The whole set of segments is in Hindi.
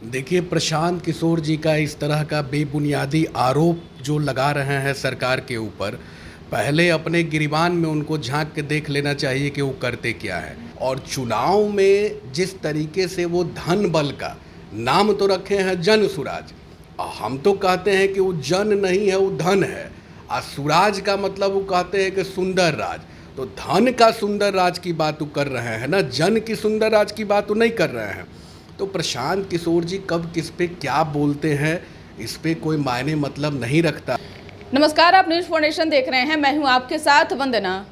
देखिए, प्रशांत किशोर जी का इस तरह का बेबुनियादी आरोप जो लगा रहे हैं सरकार के ऊपर, पहले अपने गिरबान में उनको झांक के देख लेना चाहिए कि वो करते क्या है। और चुनाव में जिस तरीके से वो धन बल का नाम तो रखे हैं जन सुराज, और हम तो कहते हैं कि वो जन नहीं है, वो धन है। और सुराज का मतलब वो कहते हैं कि सुंदर राज। तो धन का सुंदर राज की बात वो कर रहे हैं ना, जन की सुंदर राज की बात वो नहीं कर रहे हैं। तो प्रशांत किशोर जी कब किस पे क्या बोलते हैं, इस पे कोई मायने मतलब नहीं रखता। नमस्कार, आप न्यूज़ फाउंडेशन देख रहे हैं। मैं हूं आपके साथ वंदना।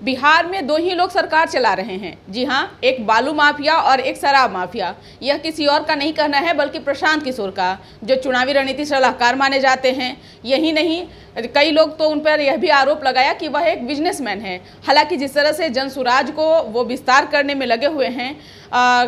बिहार में दो ही लोग सरकार चला रहे हैं। जी हां, एक बालू माफिया और एक शराब माफिया। यह किसी और का नहीं कहना है बल्कि प्रशांत किशोर का, जो चुनावी रणनीति सलाहकार माने जाते हैं। यही नहीं, कई लोग तो उन पर यह भी आरोप लगाया कि वह एक बिजनेसमैन है। हालांकि जिस तरह से जनसुराज को वो विस्तार करने में लगे हुए हैं,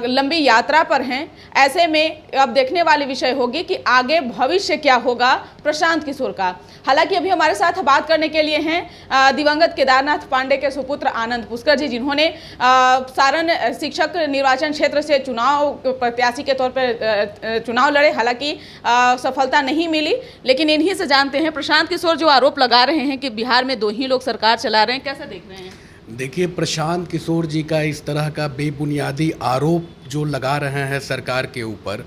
लंबी यात्रा पर हैं, ऐसे में अब देखने वाली विषय होगी कि आगे भविष्य क्या होगा प्रशांत किशोर का। हालांकि अभी हमारे साथ बात करने के लिए हैं दिवंगत केदारनाथ पांडे के सुपुत्र आनंद पुष्कर जी, जिन्होंने सारण शिक्षक निर्वाचन क्षेत्र से चुनाव प्रत्याशी के तौर पर चुनाव लड़े। हालांकि सफलता नहीं मिली, लेकिन इन्हीं से जानते हैं प्रशांत किशोर जो आरोप लगा रहे हैं कि बिहार में दो ही लोग सरकार चला रहे हैं, कैसे देख रहे हैं? देखिए, प्रशांत किशोर जी का इस तरह का बेबुनियादी आरोप जो लगा रहे हैं सरकार के ऊपर,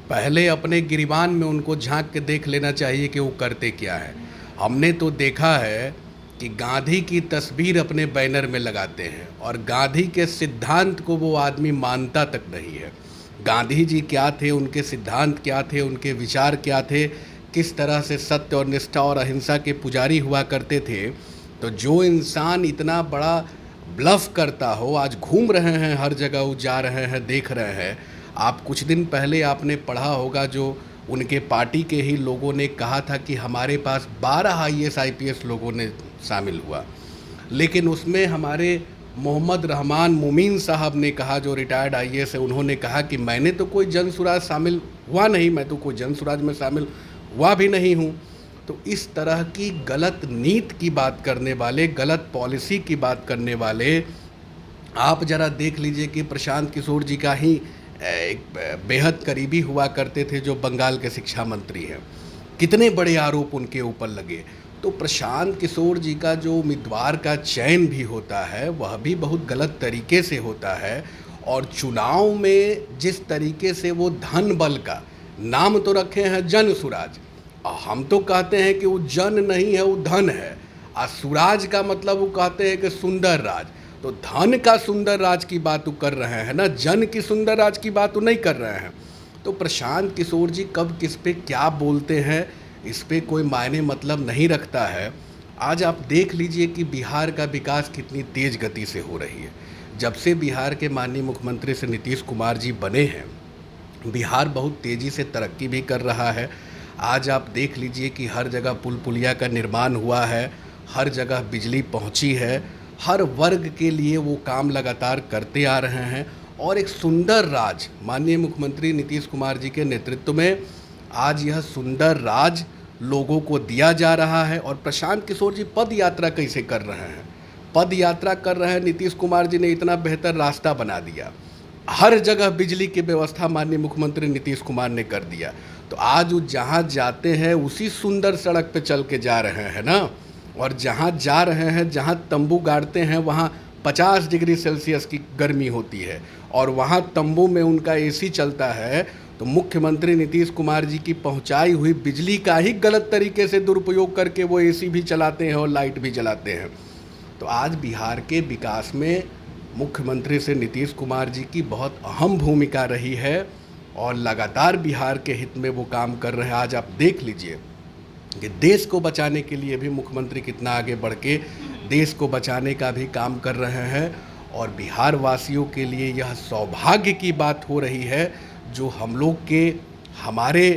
पहले अपने गिरबान में उनको झांक के देख लेना चाहिए कि वो करते क्या है। हमने तो देखा है कि गांधी की तस्वीर अपने बैनर में लगाते हैं और गांधी के सिद्धांत को वो आदमी मानता तक नहीं है। गांधी जी क्या थे, उनके सिद्धांत क्या थे, उनके विचार क्या थे, किस तरह से सत्य और निष्ठा और अहिंसा के पुजारी हुआ करते थे। तो जो इंसान इतना बड़ा ब्लफ करता हो, आज घूम रहे हैं हर जगह, वो जा रहे हैं, देख रहे हैं। आप कुछ दिन पहले आपने पढ़ा होगा, जो उनके पार्टी के ही लोगों ने कहा था कि हमारे पास 12 IAS IPS लोगों ने शामिल हुआ, लेकिन उसमें हमारे मोहम्मद रहमान मोमीन साहब ने कहा, जो रिटायर्ड IAS है, उन्होंने कहा कि मैंने तो कोई जनसुराज शामिल हुआ नहीं, मैं तो कोई जनसुराज में शामिल हुआ भी नहीं हूँ। तो इस तरह की गलत नीति की बात करने वाले, गलत पॉलिसी की बात करने वाले, आप ज़रा देख लीजिए कि प्रशांत किशोर जी का ही एक बेहद करीबी हुआ करते थे जो बंगाल के शिक्षा मंत्री हैं, कितने बड़े आरोप उनके ऊपर लगे। तो प्रशांत किशोर जी का जो उम्मीदवार का चयन भी होता है वह भी बहुत गलत तरीके से होता है। और चुनाव में जिस तरीके से वो धन बल का नाम तो रखे हैं जन सुराज, और हम तो कहते हैं कि वो जन नहीं है, वो धन है। और सुराज का मतलब वो कहते हैं कि सुंदर राज। तो धन का सुंदर राज की बात वो कर रहे हैं ना, जन की सुंदर राज की बात वो नहीं कर रहे हैं। तो प्रशांत किशोर जी कब किस पे क्या बोलते हैं, इस पे कोई मायने मतलब नहीं रखता है। आज आप देख लीजिए कि बिहार का विकास कितनी तेज़ गति से हो रही है। जब से बिहार के माननीय मुख्यमंत्री से नीतीश कुमार जी बने हैं, बिहार बहुत तेज़ी से तरक्की भी कर रहा है। आज आप देख लीजिए कि हर जगह पुल पुलिया का निर्माण हुआ है, हर जगह बिजली पहुंची है, हर वर्ग के लिए वो काम लगातार करते आ रहे हैं। और एक सुंदर राज माननीय मुख्यमंत्री नीतीश कुमार जी के नेतृत्व में आज यह सुंदर राज लोगों को दिया जा रहा है। और प्रशांत किशोर जी पद यात्रा कैसे कर रहे हैं, पद यात्रा कर रहे हैं। नीतीश कुमार जी ने इतना बेहतर रास्ता बना दिया, हर जगह बिजली की व्यवस्था माननीय मुख्यमंत्री नीतीश कुमार ने कर दिया। तो आज वो जहाँ जाते हैं उसी सुंदर सड़क पे चल के जा रहे हैं ना। और जहाँ जा रहे हैं, जहाँ तंबू गाड़ते हैं, वहाँ 50 डिग्री सेल्सियस की गर्मी होती है और वहाँ तंबू में उनका AC चलता है। तो मुख्यमंत्री नीतीश कुमार जी की पहुँचाई हुई बिजली का ही गलत तरीके से दुरुपयोग करके वो AC भी चलाते हैं और लाइट भी जलाते हैं। तो आज बिहार के विकास में मुख्यमंत्री से नीतीश कुमार जी की बहुत अहम भूमिका रही है और लगातार बिहार के हित में वो काम कर रहे हैं। आज आप देख लीजिए कि देश को बचाने के लिए भी मुख्यमंत्री कितना आगे बढ़ के देश को बचाने का भी काम कर रहे हैं। और बिहार वासियों के लिए यह सौभाग्य की बात हो रही है, जो हम लोग के, हमारे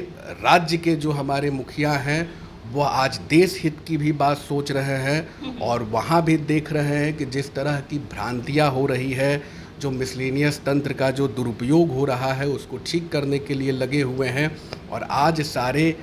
राज्य के जो हमारे मुखिया हैं, वह आज देश हित की भी बात सोच रहे हैं। और वहाँ भी देख रहे हैं कि जिस तरह की भ्रांतियाँ हो रही है, जो मिसलेनियस तंत्र का जो दुरुपयोग हो रहा है, उसको ठीक करने के लिए लगे हुए हैं। और आज सारे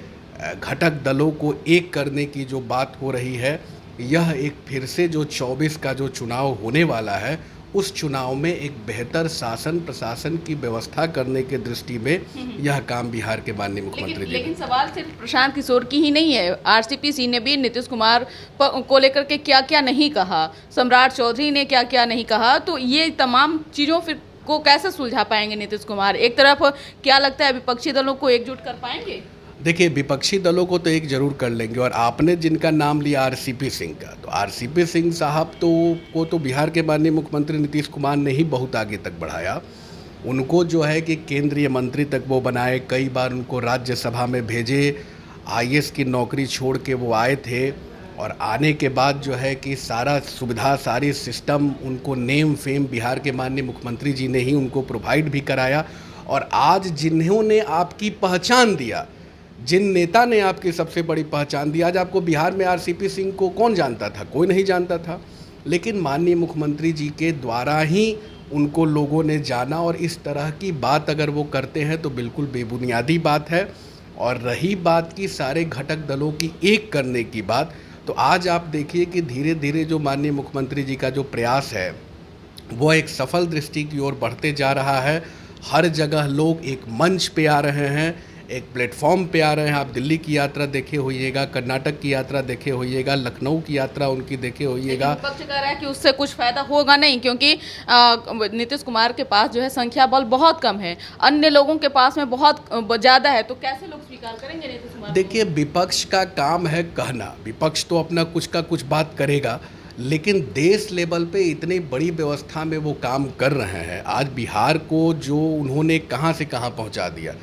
घटक दलों को एक करने की जो बात हो रही है, यह एक फिर से जो 24 का जो चुनाव होने वाला है, उस चुनाव में एक बेहतर शासन प्रशासन की व्यवस्था करने के दृष्टि में यह काम बिहार के माननीय मुख्यमंत्री जी ने। लेकिन सवाल सिर्फ प्रशांत किशोर की ही नहीं है। आरसीपी ने भी नीतीश कुमार को लेकर के क्या क्या नहीं कहा, सम्राट चौधरी ने क्या क्या नहीं कहा, तो ये तमाम चीज़ों फिर को कैसे सुलझा पाएंगे नीतीश कुमार? एक तरफ क्या लगता है विपक्षी दलों को एकजुट कर पाएंगे? देखिए, विपक्षी दलों को तो एक जरूर कर लेंगे। और आपने जिनका नाम लिया आरसीपी सिंह का, तो आरसीपी सिंह साहब को बिहार के माननीय मुख्यमंत्री नीतीश कुमार ने ही बहुत आगे तक बढ़ाया। उनको जो है कि केंद्रीय मंत्री तक वो बनाए, कई बार उनको राज्यसभा में भेजे, आईएएस की नौकरी छोड़ के वो आए थे और आने के बाद जो है कि सारा सुविधा सारी सिस्टम उनको नेम फेम बिहार के माननीय मुख्यमंत्री जी ने ही उनको प्रोवाइड भी कराया। और आज जिन्होंने आपकी पहचान दिया, जिन नेता ने आपकी सबसे बड़ी पहचान दी, आज आपको बिहार में आरसीपी सिंह को कौन जानता था? कोई नहीं जानता था। लेकिन माननीय मुख्यमंत्री जी के द्वारा ही उनको लोगों ने जाना। और इस तरह की बात अगर वो करते हैं तो बिल्कुल बेबुनियादी बात है। और रही बात की सारे घटक दलों की एक करने की बात, तो आज आप देखिए कि धीरे धीरे जो माननीय मुख्यमंत्री जी का जो प्रयास है वो एक सफल दृष्टि की ओर बढ़ते जा रहा है। हर जगह लोग एक मंच पे आ रहे हैं, एक प्लेटफॉर्म पे आ रहे हैं। आप दिल्ली की यात्रा देखे होइएगा, कर्नाटक की यात्रा देखे होइएगा, लखनऊ की यात्रा उनकी देखे होइएगा। विपक्ष कह रहा है कि उससे कुछ फायदा होगा नहीं, क्योंकि नीतीश कुमार के पास जो है संख्या बल बहुत कम है, अन्य लोगों के पास में बहुत ज़्यादा है, तो कैसे लोग स्वीकार करेंगे नीतीश कुमार? देखिए, विपक्ष का काम है कहना। विपक्ष तो अपना कुछ का कुछ बात करेगा, लेकिन देश लेवल पे इतनी बड़ी व्यवस्था में वो काम कर रहे हैं। आज बिहार को जो उन्होंने कहाँ से कहाँ पहुँचा दिया,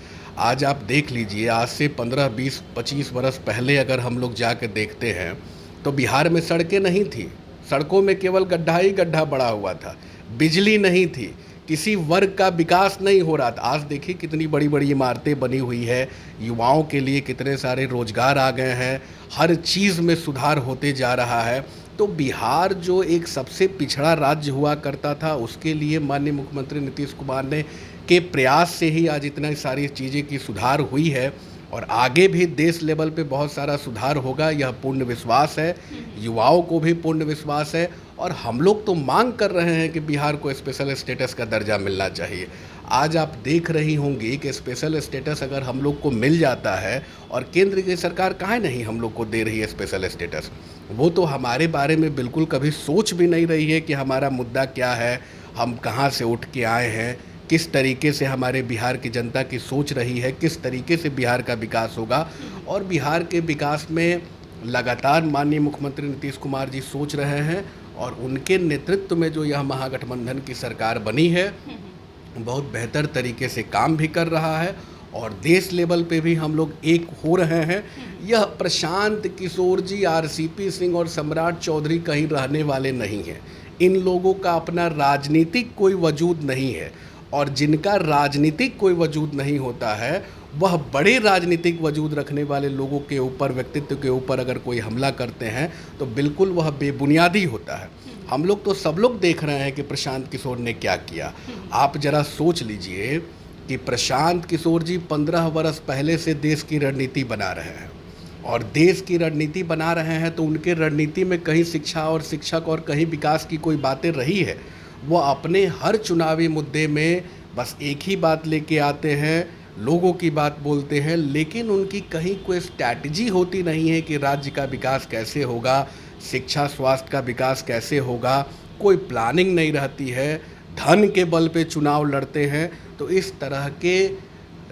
आज आप देख लीजिए। आज से 15, 20, 25 बरस पहले अगर हम लोग जाकर देखते हैं तो बिहार में सड़कें नहीं थी, सड़कों में केवल गड्ढा ही गड्ढा पड़ा हुआ था, बिजली नहीं थी, किसी वर्ग का विकास नहीं हो रहा था। आज देखिए कितनी बड़ी बड़ी इमारतें बनी हुई है, युवाओं के लिए कितने सारे रोजगार आ गए हैं, हर चीज़ में सुधार होते जा रहा है। तो बिहार जो एक सबसे पिछड़ा राज्य हुआ करता था, उसके लिए माननीय मुख्यमंत्री नीतीश कुमार ने के प्रयास से ही आज इतना सारी चीज़ें की सुधार हुई है। और आगे भी देश लेवल पे बहुत सारा सुधार होगा, यह पूर्ण विश्वास है, युवाओं को भी पूर्ण विश्वास है। और हम लोग तो मांग कर रहे हैं कि बिहार को स्पेशल स्टेटस का दर्जा मिलना चाहिए। आज आप देख रही होंगी कि स्पेशल स्टेटस अगर हम लोग को मिल जाता है, और केंद्र की सरकार काहे नहीं हम लोग को दे रही है स्पेशल स्टेटस, वो तो हमारे बारे में बिल्कुल कभी सोच भी नहीं रही है कि हमारा मुद्दा क्या है, हम कहाँ से उठ के आए हैं, किस तरीके से हमारे बिहार की जनता की सोच रही है, किस तरीके से बिहार का विकास होगा। और बिहार के विकास में लगातार माननीय मुख्यमंत्री नीतीश कुमार जी सोच रहे हैं, और उनके नेतृत्व में जो यह महागठबंधन की सरकार बनी है बहुत बेहतर तरीके से काम भी कर रहा है। और देश लेवल पे भी हम लोग एक हो रहे हैं। यह प्रशांत किशोर जी, आरसीपी सिंह और सम्राट चौधरी कहीं रहने वाले नहीं हैं। इन लोगों का अपना राजनीतिक कोई वजूद नहीं है, और जिनका राजनीतिक कोई वजूद नहीं होता है वह बड़े राजनीतिक वजूद रखने वाले लोगों के ऊपर, व्यक्तित्व के ऊपर अगर कोई हमला करते हैं तो बिल्कुल वह बेबुनियादी होता है। हम लोग तो सब लोग देख रहे हैं कि प्रशांत किशोर ने क्या किया। आप जरा सोच लीजिए कि प्रशांत किशोर जी 15 वर्ष पहले से देश की रणनीति बना रहे हैं, और देश की रणनीति बना रहे हैं तो उनके रणनीति में कहीं शिक्षा और शिक्षक और कहीं विकास की कोई बातें रही है? वो अपने हर चुनावी मुद्दे में बस एक ही बात लेके आते हैं, लोगों की बात बोलते हैं, लेकिन उनकी कहीं कोई स्ट्रैटेजी होती नहीं है कि राज्य का विकास कैसे होगा, शिक्षा स्वास्थ्य का विकास कैसे होगा। कोई प्लानिंग नहीं रहती है, धन के बल पे चुनाव लड़ते हैं। तो इस तरह के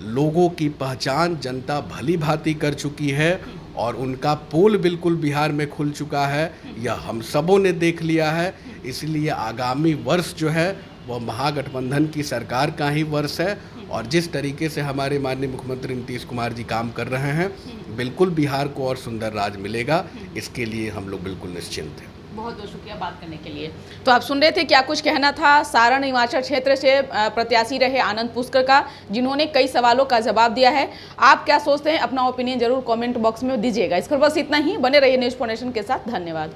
लोगों की पहचान जनता भली भांति कर चुकी है, और उनका पोल बिल्कुल बिहार में खुल चुका है, यह हम सबों ने देख लिया है। इसलिए आगामी वर्ष जो है वह महागठबंधन की सरकार का ही वर्ष है, और जिस तरीके से हमारे माननीय मुख्यमंत्री नीतीश कुमार जी काम कर रहे हैं, बिल्कुल बिहार को और सुंदर राज मिलेगा। इसके लिए हम लोग बिल्कुल निश्चिंत हैं। बहुत बहुत शुक्रिया बात करने के लिए। तो आप सुन रहे थे क्या कुछ कहना था सारण हिमाचल क्षेत्र से प्रत्याशी रहे आनंद पुष्कर का, जिन्होंने कई सवालों का जवाब दिया है। आप क्या सोचते हैं, अपना ओपिनियन जरूर कमेंट बॉक्स में दीजिएगा। इस पर बस इतना ही। बने रहिए न्यूज़ फाउंडेशन के साथ। धन्यवाद।